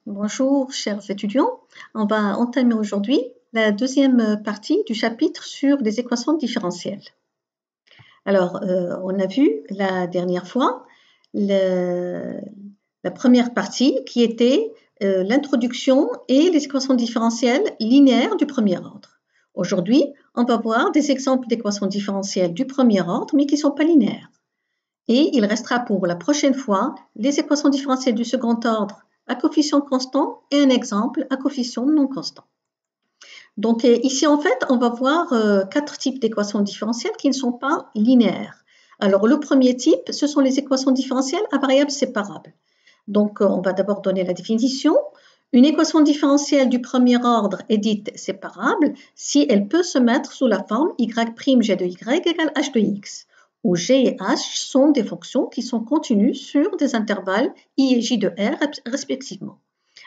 Bonjour chers étudiants, on va entamer aujourd'hui la deuxième partie du chapitre sur les équations différentielles. Alors, on a vu la dernière fois la première partie qui était l'introduction et les équations différentielles linéaires du premier ordre. Aujourd'hui, on va voir des exemples d'équations différentielles du premier ordre mais qui ne sont pas linéaires. Et il restera pour la prochaine fois les équations différentielles du second ordre à coefficient constant et un exemple à coefficient non constant. Donc ici, en fait, on va voir quatre types d'équations différentielles qui ne sont pas linéaires. Alors, le premier type, ce sont les équations différentielles à variables séparables. Donc, on va d'abord donner la définition. Une équation différentielle du premier ordre est dite séparable si elle peut se mettre sous la forme y' g de y égale h de x, où g et h sont des fonctions qui sont continues sur des intervalles i et j de r respectivement.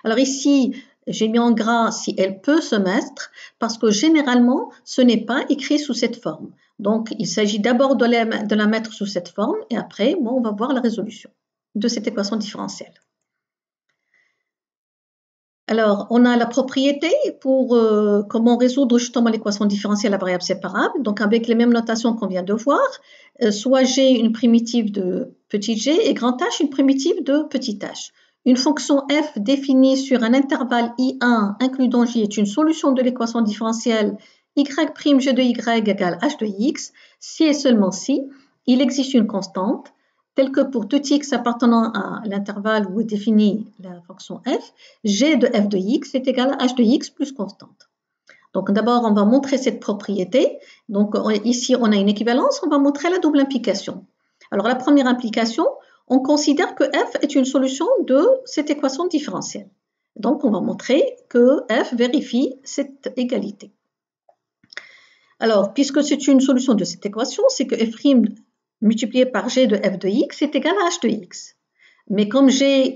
Alors ici, j'ai mis en gras si elle peut se mettre parce que généralement, ce n'est pas écrit sous cette forme. Donc, il s'agit d'abord de la mettre sous cette forme et après, on va voir la résolution de cette équation différentielle. Alors, on a la propriété pour comment résoudre justement l'équation différentielle à variables séparables. Donc, avec les mêmes notations qu'on vient de voir, soit g une primitive de petit g et grand h une primitive de petit h. Une fonction f définie sur un intervalle I1 includant j est une solution de l'équation différentielle y' g de y égale h de x si et seulement si il existe une constante telle que pour tout x appartenant à l'intervalle où est définie la fonction f, g de f de x est égal à h de x plus constante. Donc d'abord, on va montrer cette propriété. Donc ici, on a une équivalence, on va montrer la double implication. Alors la première implication, on considère que f est une solution de cette équation différentielle. Donc on va montrer que f vérifie cette égalité. Alors, puisque c'est une solution de cette équation, c'est que f' multiplié par g de f de x est égal à h de x. Mais comme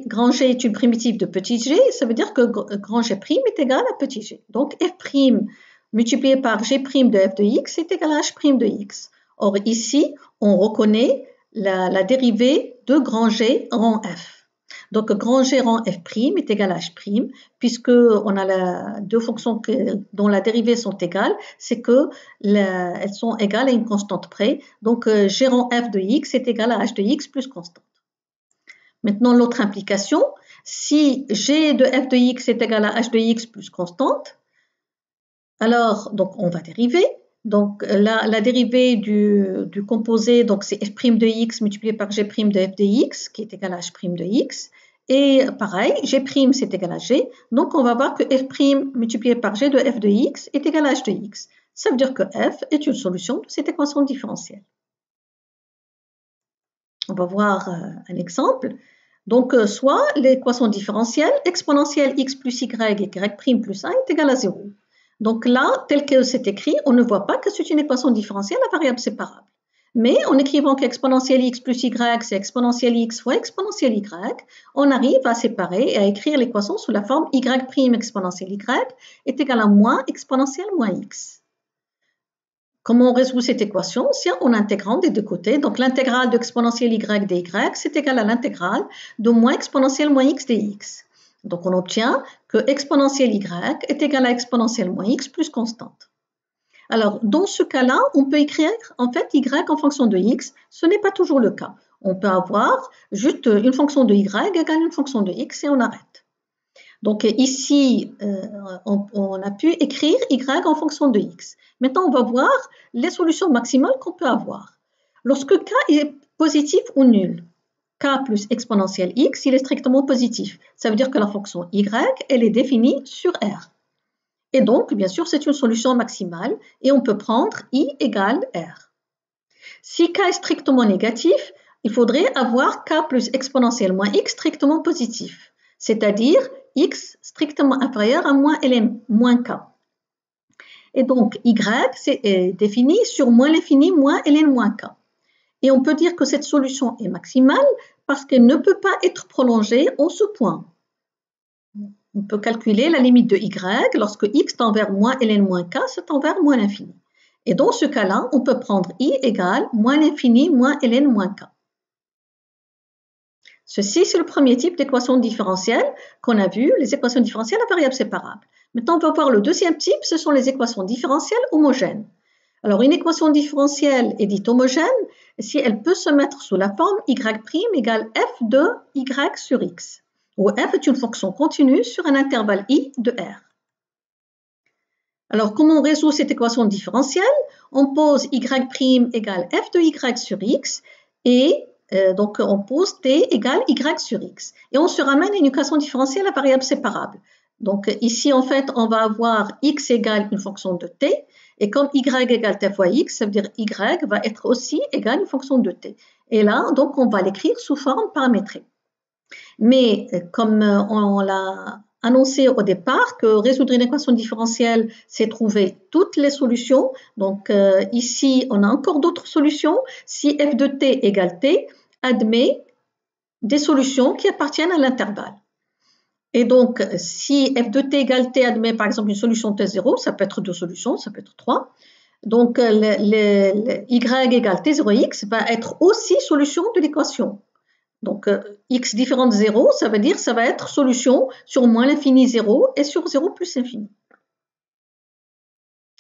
grand G est une primitive de petit g, ça veut dire que grand G' est égal à petit g. Donc f' multiplié par g' de f de x est égal à h' de x. Or ici, on reconnaît la dérivée de grand G rang f. Donc grand G rang f' est égal à h', puisqu'on a deux fonctions dont la dérivée sont égales, c'est qu'elles sont égales à une constante près. Donc G rang f de x est égal à h de x plus constante. Maintenant, l'autre implication, si G de f de x est égal à h de x plus constante, alors donc on va dériver. Donc la dérivée du composé, donc c'est f' de x multiplié par g' de f de x qui est égal à h' de x. Et pareil, g' c'est égal à g. Donc on va voir que f' multiplié par g de f de x est égal à h de x. Ça veut dire que f est une solution de cette équation différentielle. On va voir un exemple. Donc soit l'équation différentielle exponentielle x plus y et y' plus 1 est égale à 0. Donc là, tel que c'est écrit, on ne voit pas que c'est une équation différentielle à variables séparables. Mais en écrivant qu'exponentielle x plus y, c'est exponentielle x fois exponentielle y, on arrive à séparer et à écrire l'équation sous la forme y' exponentielle y est égal à moins exponentielle moins x. Comment on résout cette équation? C'est en intégrant des deux côtés. Donc l'intégrale d'exponentielle y dy, c'est égal à l'intégrale de moins exponentielle moins x dx. Donc on obtient que exponentielle y est égal à exponentielle moins x plus constante. Alors dans ce cas-là, on peut écrire en fait y en fonction de x. Ce n'est pas toujours le cas. On peut avoir juste une fonction de y égale une fonction de x et on arrête. Donc ici, on a pu écrire y en fonction de x. Maintenant, on va voir les solutions maximales qu'on peut avoir. Lorsque k est positif ou nul, k plus exponentielle x, il est strictement positif. Ça veut dire que la fonction y, elle est définie sur R. Et donc, bien sûr, c'est une solution maximale et on peut prendre i égale R. Si k est strictement négatif, il faudrait avoir k plus exponentielle moins x strictement positif, c'est-à-dire x strictement inférieur à moins ln moins k. Et donc, y est défini sur moins l'infini moins ln moins k. Et on peut dire que cette solution est maximale parce qu'elle ne peut pas être prolongée en ce point. On peut calculer la limite de y lorsque x tend vers moins ln moins k, c'est tend vers moins l'infini. Et dans ce cas-là, on peut prendre i égale moins l'infini moins ln moins k. Ceci, c'est le premier type d'équation différentielle qu'on a vu, les équations différentielles à variables séparables. Maintenant, on va voir le deuxième type, ce sont les équations différentielles homogènes. Alors, une équation différentielle est dite homogène si elle peut se mettre sous la forme y' égale f de y sur x, où f est une fonction continue sur un intervalle i de r. Alors, comment on résout cette équation différentielle? On pose y' égale f de y sur x et donc on pose t égale y sur x. Et on se ramène à une équation différentielle à variables séparables. Donc ici, en fait, on va avoir x égale une fonction de t. Et comme y égale t fois x, ça veut dire y va être aussi égal à une fonction de t. Et là, donc, on va l'écrire sous forme paramétrée. Mais comme on l'a annoncé au départ, que résoudre une équation différentielle, c'est trouver toutes les solutions. Donc ici, on a encore d'autres solutions. Si f de t égale t, admet des solutions qui appartiennent à l'intervalle. Et donc, si f de t égale t admet par exemple une solution t0, ça peut être deux solutions, ça peut être trois. Donc, y égale t0x va être aussi solution de l'équation. Donc, x différent de 0, ça veut dire que ça va être solution sur moins l'infini 0 et sur 0 plus l'infini.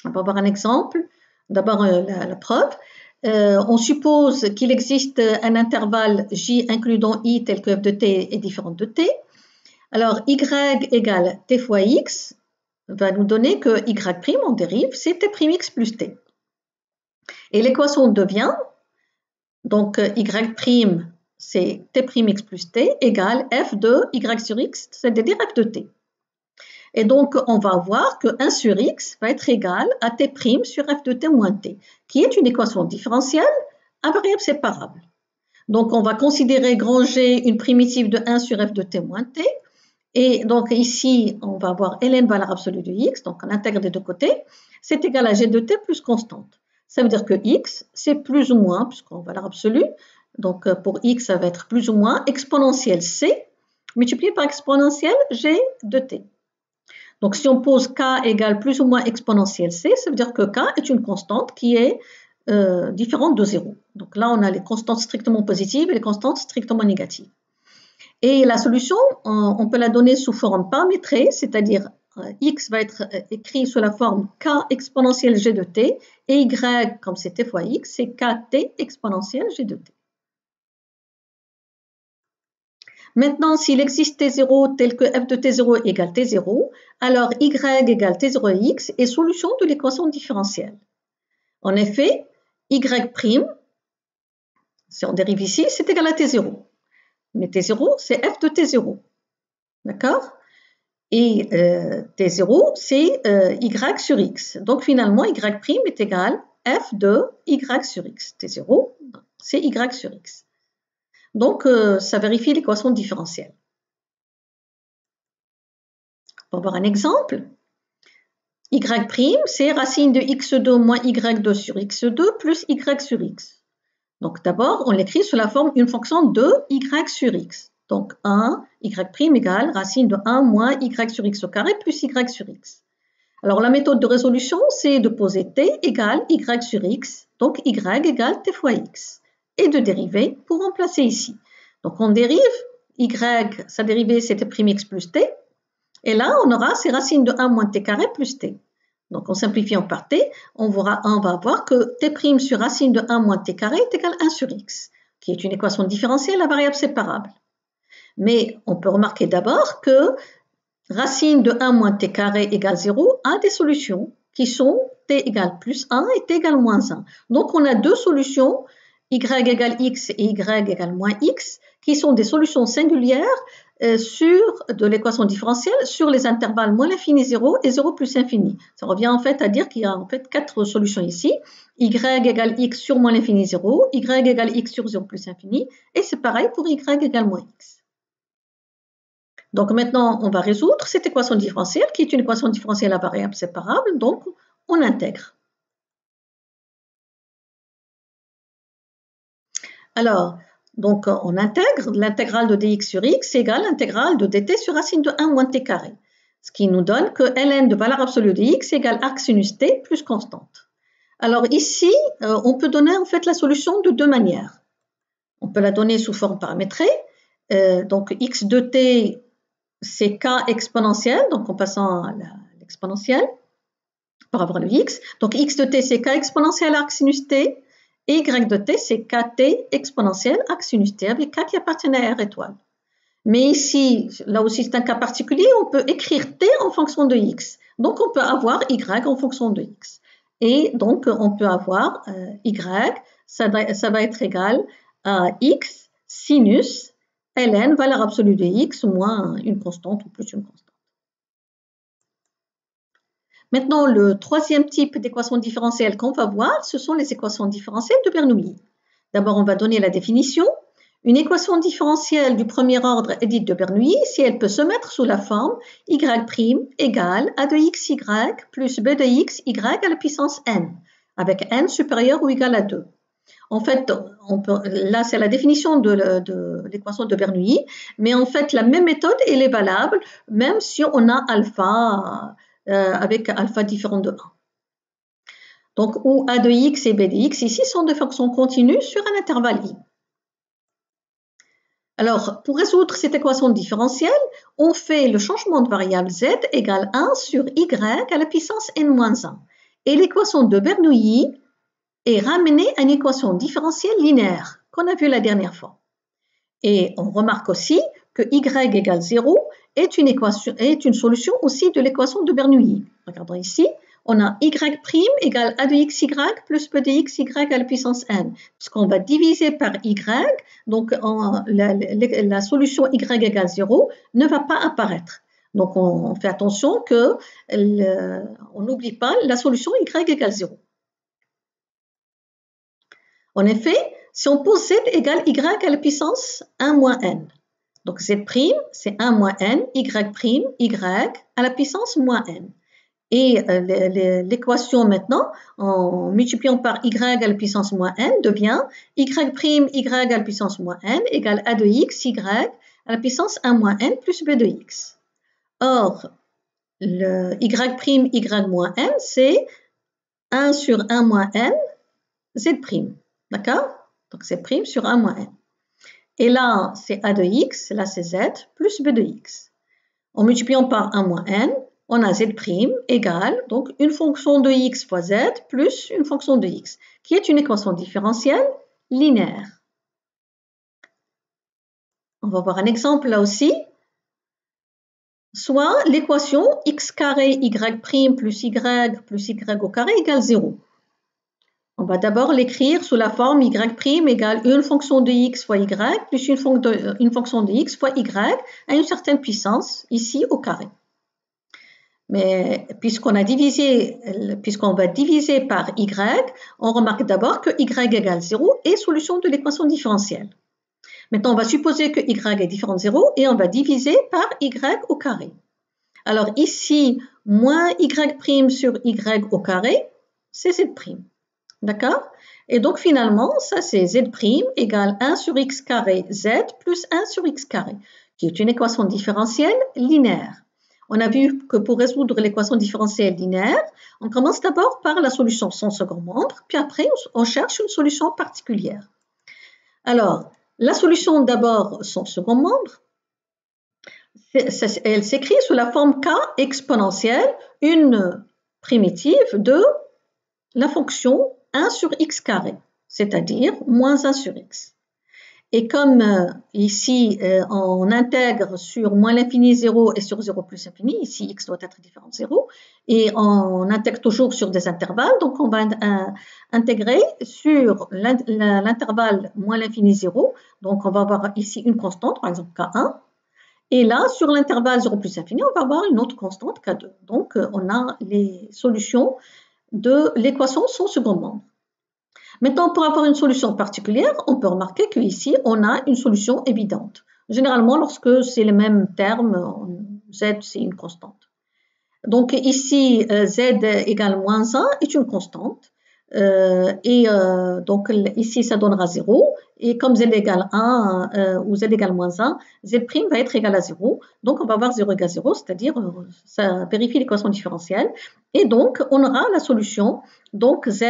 On va voir un exemple. D'abord, la preuve. On suppose qu'il existe un intervalle j includant i tel que f de t est différent de t. Alors, y égale t fois x va nous donner que y' en dérive, c'est t'x plus t. Et l'équation devient, donc y' c'est t'x plus t égale f de y sur x, c'est-à-dire f de t. Et donc, on va voir que 1 sur x va être égal à t' sur f de t moins t, qui est une équation différentielle à variable séparable. Donc, on va considérer grand G une primitive de 1 sur f de t moins t. Et donc, ici, on va avoir ln valeur absolue de x, donc on intègre des deux côtés, c'est égal à g de t plus constante. Ça veut dire que x, c'est plus ou moins, puisqu'on valeur absolue, donc pour x, ça va être plus ou moins exponentielle c multiplié par exponentielle g de t. Donc si on pose k égale plus ou moins exponentielle c, ça veut dire que k est une constante qui est différente de 0. Donc là, on a les constantes strictement positives et les constantes strictement négatives. Et la solution, on peut la donner sous forme paramétrée, c'est-à-dire x va être écrit sous la forme k exponentielle g de t, et y, comme c'est t fois x, c'est kt exponentielle g de t. Maintenant, s'il existe T0 tel que f de T0 égale T0, alors y égale T0x est solution de l'équation différentielle. En effet, y', si on dérive ici, c'est égal à T0. Mais T0, c'est f de T0. D'accord? Et T0, c'est y sur x. Donc finalement, y' est égal f de y sur x. T0, c'est y sur x. Donc, ça vérifie l'équation différentielle. On va voir un exemple. Y', c'est racine de x2 moins y2 sur x2 plus y sur x. Donc, d'abord, on l'écrit sous la forme d'une fonction de y sur x. Donc, 1, y' égale racine de 1 moins y sur x au carré plus y sur x. Alors, la méthode de résolution, c'est de poser t égale y sur x, donc y égale t fois x, et de dériver pour remplacer ici. Donc, on dérive, y, sa dérivée, c'est t'x plus t. Et là, on aura ces racines de 1 moins t carré plus t. Donc, en simplifiant par t, on va voir que t' sur racine de 1 moins t carré est égal à 1 sur x, qui est une équation différentielle à variable séparable. Mais on peut remarquer d'abord que racine de 1 moins t carré égale 0 a des solutions qui sont t égale plus 1 et t égale moins 1. Donc, on a deux solutions, y égale x et y égale moins x, qui sont des solutions singulières de l'équation différentielle sur les intervalles moins l'infini 0 et 0 plus infini. Ça revient en fait à dire qu'il y a en fait quatre solutions ici. Y égale x sur moins l'infini 0, y égale x sur 0 plus infini, et c'est pareil pour y égale moins x. Donc maintenant, on va résoudre cette équation différentielle qui est une équation différentielle à variable séparable, donc on intègre. Alors, donc on intègre l'intégrale de dx sur x égale l'intégrale de dt sur racine de 1 moins t carré, ce qui nous donne que ln de valeur absolue de x égale arc sinus t plus constante. Alors ici, on peut donner en fait la solution de deux manières. On peut la donner sous forme paramétrée. Donc x de t, c'est k exponentielle, donc en passant à l'exponentielle par rapport à x. Donc x de t, c'est k exponentielle arc sinus t, et y de t, c'est kt exponentielle arc sinus t, avec k qui appartient à r étoile. Mais ici, là aussi c'est un cas particulier, on peut écrire t en fonction de x. Donc on peut avoir y en fonction de x. Et donc on peut avoir y, ça va être égal à x sinus ln, valeur absolue de x, moins une constante ou plus une constante. Maintenant, le troisième type d'équation différentielle qu'on va voir, ce sont les équations différentielles de Bernoulli. D'abord, on va donner la définition. Une équation différentielle du premier ordre est dite de Bernoulli si elle peut se mettre sous la forme y' égale a de xy plus b de xy à la puissance n, avec n supérieur ou égal à 2. En fait, là, c'est la définition de l'équation de Bernoulli, mais en fait, la même méthode, elle est valable même si on a alpha avec alpha différent de 1. Donc, où a de x et b de x ici sont des fonctions continues sur un intervalle i. Alors, pour résoudre cette équation différentielle, on fait le changement de variable z égale 1 sur y à la puissance n-1. Et l'équation de Bernoulli est ramenée à une équation différentielle linéaire qu'on a vue la dernière fois. Et on remarque aussi que y égale 0 est une solution aussi de l'équation de Bernoulli. Regardons ici, on a y' égale a de xy plus b de xy à la puissance n. Puisqu'on va diviser par y, donc la solution y égale 0 ne va pas apparaître. Donc on fait attention qu'on n'oublie pas la solution y égale 0. En effet, si on pose z égale y à la puissance 1 moins n, donc z', c'est 1 moins n, y', y à la puissance moins n. Et l'équation maintenant, en multipliant par y à la puissance moins n, devient y', y à la puissance moins n égale a de x, y à la puissance 1 moins n plus b de x. Or, le y', y moins n, c'est 1 sur 1 moins n, z'. D'accord? Donc, z' sur 1 moins n. Et là, c'est a de x, là c'est z, plus b de x. En multipliant par 1 moins n, on a z' égale donc une fonction de x fois z plus une fonction de x, qui est une équation différentielle linéaire. On va voir un exemple là aussi. Soit l'équation x carré y' plus y au carré égale 0. On va d'abord l'écrire sous la forme y' égale une fonction de x fois y plus une fonction de x fois y à une certaine puissance, ici au carré. Mais puisqu'on va diviser par y, on remarque d'abord que y égale 0 est solution de l'équation différentielle. Maintenant, on va supposer que y est différent de 0 et on va diviser par y au carré. Alors ici, moins y' sur y au carré, c'est z'. D'accord? Et donc finalement, ça c'est z' égale 1 sur x carré z plus 1 sur x carré, qui est une équation différentielle linéaire. On a vu que pour résoudre l'équation différentielle linéaire, on commence d'abord par la solution sans second membre, puis après on cherche une solution particulière. Alors, la solution d'abord sans second membre, elle s'écrit sous la forme k exponentielle, une primitive de la fonction 1 sur x carré, c'est-à-dire moins 1 sur x. Et comme ici, on intègre sur moins l'infini 0 et sur 0 plus infini, ici x doit être différent de 0, et on intègre toujours sur des intervalles, donc on va intégrer sur l'intervalle moins l'infini 0, donc on va avoir ici une constante, par exemple k1, et là, sur l'intervalle 0 plus infini, on va avoir une autre constante k2. Donc on a les solutions de l'équation sans second membre. Maintenant, pour avoir une solution particulière, on peut remarquer qu'ici, on a une solution évidente. Généralement, lorsque c'est les mêmes termes, z, c'est une constante. Donc ici, z égale moins 1 est une constante. Donc ici, ça donnera 0. Et comme z égale 1 ou z égale moins 1, z' va être égal à 0. Donc on va avoir 0 égale 0, c'est-à-dire ça vérifie l'équation différentielle. Et donc, on aura la solution, donc z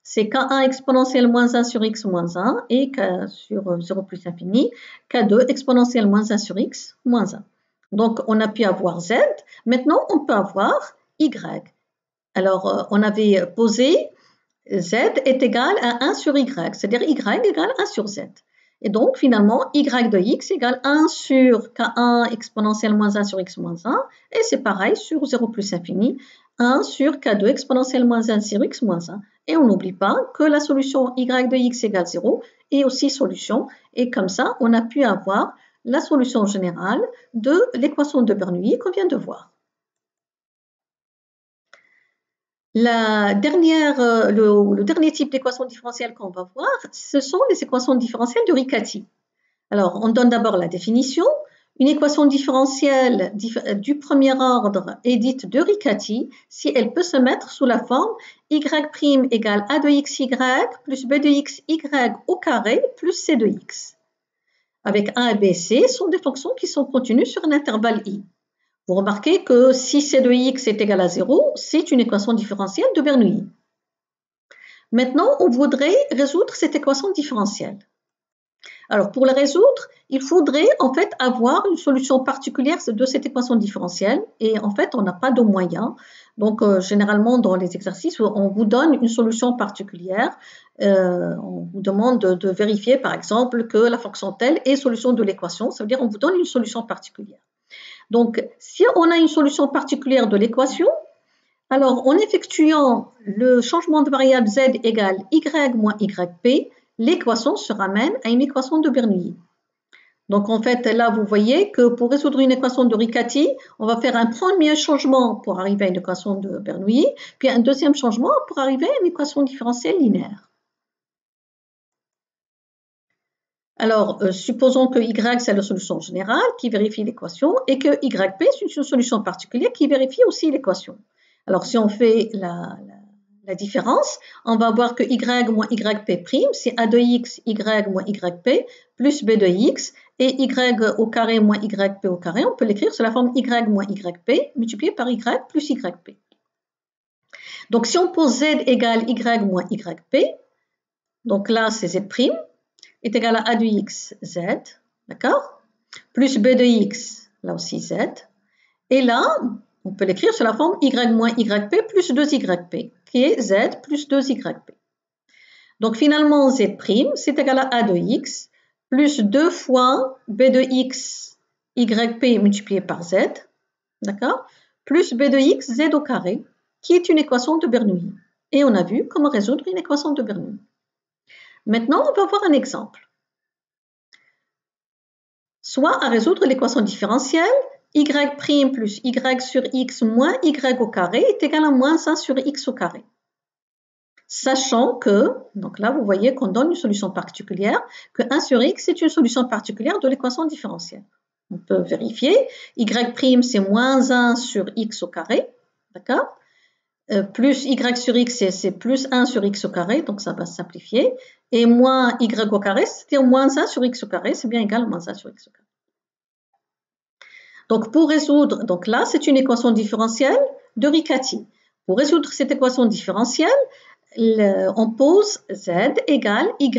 c'est K1 exponentielle moins 1 sur x moins 1 et K sur 0 plus infini, K2 exponentielle moins 1 sur x moins 1. Donc, on a pu avoir z. Maintenant, on peut avoir y. Alors, on avait posé z est égal à 1 sur y, c'est-à-dire y égale 1 sur z. Et donc, finalement, y de x égale 1 sur k1 exponentielle moins 1 sur x moins 1. Et c'est pareil sur 0 plus infini, 1 sur k2 exponentielle moins 1 sur x moins 1. Et on n'oublie pas que la solution y de x égale 0 est aussi solution. Et comme ça, on a pu avoir la solution générale de l'équation de Bernoulli qu'on vient de voir. Le dernier type d'équation différentielle qu'on va voir, ce sont les équations différentielles de Riccati. Alors, on donne d'abord la définition. Une équation différentielle du premier ordre est dite de Riccati si elle peut se mettre sous la forme y' égale a de xy plus b de xy au carré plus c de x. Avec a et b, c sont des fonctions qui sont continues sur un intervalle i. Vous remarquez que si c de x est égal à 0, c'est une équation différentielle de Bernoulli. Maintenant, on voudrait résoudre cette équation différentielle. Alors, pour la résoudre, il faudrait en fait avoir une solution particulière de cette équation différentielle et en fait, on n'a pas de moyen. Donc, généralement, dans les exercices, on vous donne une solution particulière. On vous demande de vérifier, par exemple, que la fonction telle est solution de l'équation. Ça veut dire qu'on vous donne une solution particulière. Donc, si on a une solution particulière de l'équation, alors en effectuant le changement de variable z égale y moins yp, l'équation se ramène à une équation de Bernoulli. Donc en fait, là, vous voyez que pour résoudre une équation de Riccati, on va faire un premier changement pour arriver à une équation de Bernoulli, puis un deuxième changement pour arriver à une équation différentielle linéaire. Alors, supposons que y, c'est la solution générale qui vérifie l'équation et que yp, c'est une solution particulière qui vérifie aussi l'équation. Alors, si on fait la différence, on va voir que y moins yp', c'est a de x, y moins yp, plus b de x, et y au carré moins yp au carré, on peut l'écrire sous la forme y moins yp multiplié par y plus yp. Donc, si on pose z égale y moins yp, donc là, c'est z', est égal à a de x, z, d'accord? Plus b de x, là aussi z. Et là, on peut l'écrire sous la forme y moins yp plus 2yp, qui est z plus 2yp. Donc finalement, z', c'est égal à a de x, plus 2 fois b de x, yp multiplié par z, d'accord? Plus b de x, z au carré, qui est une équation de Bernoulli. Et on a vu comment résoudre une équation de Bernoulli. Maintenant, on va voir un exemple. Soit à résoudre l'équation différentielle, y' plus y sur x moins y au carré est égal à moins 1 sur x au carré. Sachant que, donc là vous voyez qu'on donne une solution particulière, que 1 sur x est une solution particulière de l'équation différentielle. On peut vérifier, y' c'est moins 1 sur x au carré, d'accord? Plus y sur x, c'est plus 1 sur x au carré, donc ça va se simplifier. Et moins y au carré, c'est-à-dire moins 1 sur x au carré, c'est bien égal à moins 1 sur x au carré. Donc pour résoudre, donc là c'est une équation différentielle de Riccati. Pour résoudre cette équation différentielle, on pose z égale y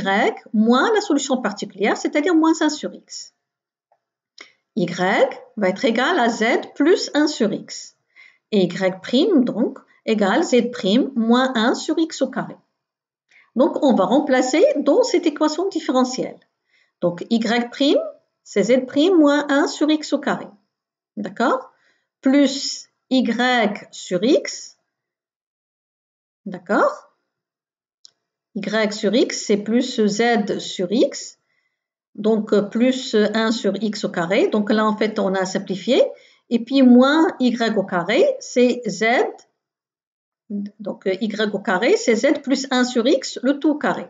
moins la solution particulière, c'est-à-dire moins 1 sur x. Y va être égal à z plus 1 sur x. Et y' donc égale z' moins 1 sur x au carré. Donc on va remplacer dans cette équation différentielle. Donc y', c'est z' moins 1 sur x au carré. D'accord? Plus y sur x. D'accord? Y sur x, c'est plus z sur x. Donc, plus 1 sur x au carré. Donc là, en fait, on a simplifié. Et puis, moins y au carré, c'est z. Donc, y au carré, c'est z plus 1 sur x, le tout au carré.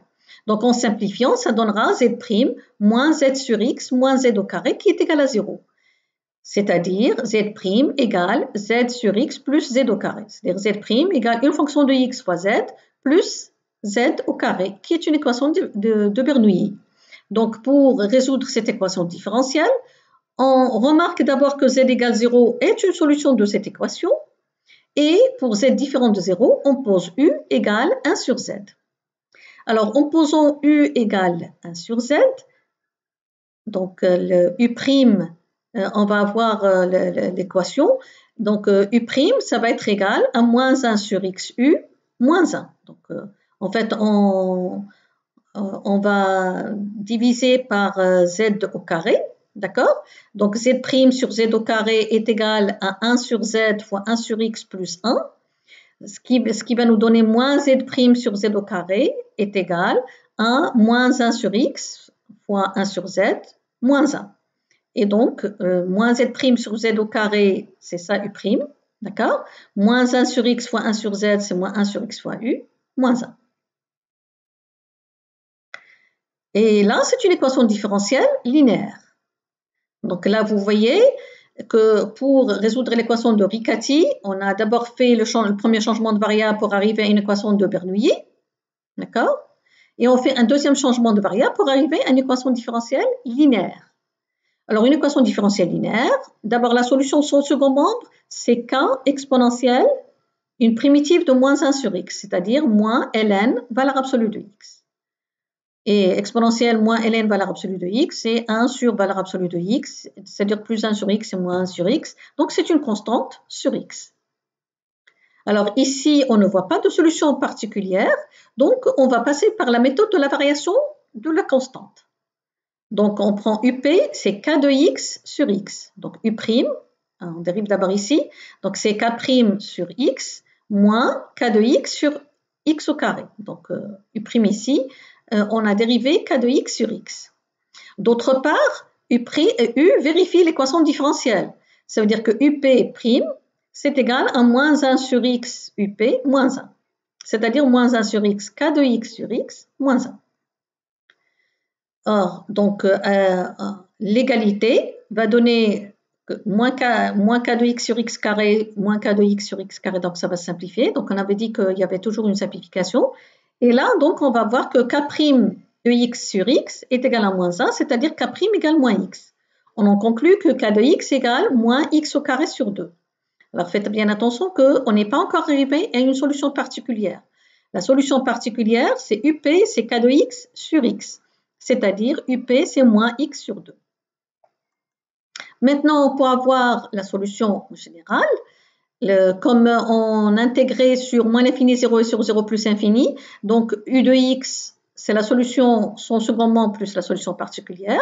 Donc, en simplifiant, ça donnera z' moins z sur x moins z au carré qui est égal à 0. C'est-à-dire z' égale z sur x plus z au carré. C'est-à-dire z' égale une fonction de x fois z plus z au carré, qui est une équation de Bernoulli. Donc, pour résoudre cette équation différentielle, on remarque d'abord que z égale 0 est une solution de cette équation. Et pour z différent de 0, on pose u égale 1 sur z. Alors, en posant U égale 1 sur Z, donc le U', on va avoir l'équation. Donc, U', ça va être égal à moins 1 sur XU moins 1. Donc, en fait, on va diviser par Z au carré, d'accord? Donc, Z' sur Z au carré est égal à 1 sur Z fois 1 sur X plus 1, ce qui va nous donner moins Z' sur Z au carré est égal à moins 1 sur X fois 1 sur Z moins 1. Et donc, moins Z' sur Z au carré, c'est ça U', d'accord? Moins 1 sur X fois 1 sur Z, c'est moins 1 sur X fois U, moins 1. Et là, c'est une équation différentielle linéaire. Donc là, vous voyez que pour résoudre l'équation de Riccati, on a d'abord fait le premier changement de variable pour arriver à une équation de Bernoulli, d'accord? Et on fait un deuxième changement de variable pour arriver à une équation différentielle linéaire. Alors, une équation différentielle linéaire, d'abord la solution de son second membre, c'est k exponentielle, une primitive de moins 1 sur x, c'est-à-dire moins ln, valeur absolue de x. Et exponentielle moins ln valeur absolue de x, c'est 1 sur valeur absolue de x, c'est-à-dire plus 1 sur x, c'est moins 1 sur x. Donc, c'est une constante sur x. Alors, ici, on ne voit pas de solution particulière, donc on va passer par la méthode de la variation de la constante. Donc, on prend UP, c'est k de x sur x. Donc, U', on dérive d'abord ici, donc c'est k' sur x moins k de x sur x au carré. Donc, U' ici, on a dérivé k de x sur x. D'autre part, U vérifie l'équation différentielle. Ça veut dire que UP', c'est égal à moins 1 sur x UP moins 1. C'est-à-dire moins 1 sur x, k de x sur x, moins 1. Or, donc, l'égalité va donner moins k de x sur x carré, moins k de x sur x carré, donc ça va se simplifier. Donc, on avait dit qu'il y avait toujours une simplification. Et là, donc, on va voir que k' de x sur x est égal à moins 1, c'est-à-dire k' égale moins x. On en conclut que k de x égale moins x au carré sur 2. Alors, faites bien attention qu'on n'est pas encore arrivé à une solution particulière. La solution particulière, c'est UP, c'est k de x sur x. C'est-à-dire UP, c'est moins x sur 2. Maintenant, pour avoir la solution générale, comme on intégrait sur moins l'infini 0 et sur 0 plus infini, donc U de x, c'est la solution, son second membre plus la solution particulière.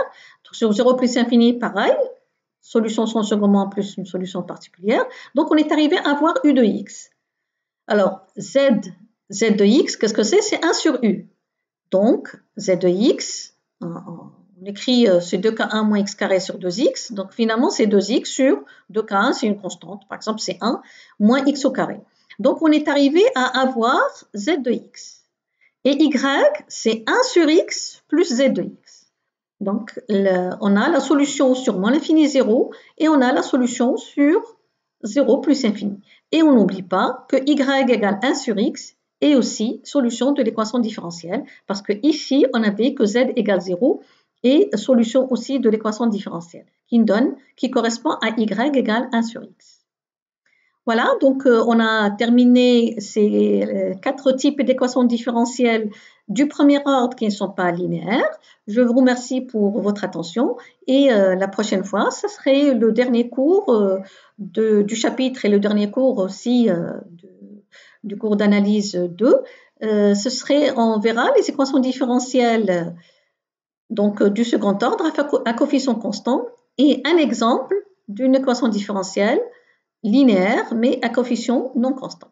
Sur 0 plus infini, pareil, solution son second membre plus une solution particulière. Donc, on est arrivé à avoir U de x. Alors, z de x, qu'est-ce que c'est? C'est 1 sur U. Donc, z de x, on écrit c'est 2k1 moins x carré sur 2x. Donc, finalement, c'est 2x sur 2k1, c'est une constante. Par exemple, c'est 1 moins x au carré. Donc, on est arrivé à avoir z de x. Et y, c'est 1 sur x plus z de x. Donc, on a la solution sur moins l'infini 0 et on a la solution sur 0 plus infini. Et on n'oublie pas que y égale 1 sur x est aussi solution de l'équation différentielle parce que ici, on avait que z égale 0 et solution aussi de l'équation différentielle qui correspond à y égale 1 sur x. Voilà, donc on a terminé ces 4 types d'équations différentielles du premier ordre qui ne sont pas linéaires. Je vous remercie pour votre attention et la prochaine fois, ce serait le dernier cours du chapitre et le dernier cours aussi du cours d'analyse 2. On verra les équations différentielles donc, du second ordre à coefficient constant et un exemple d'une équation différentielle linéaire mais à coefficient non constant.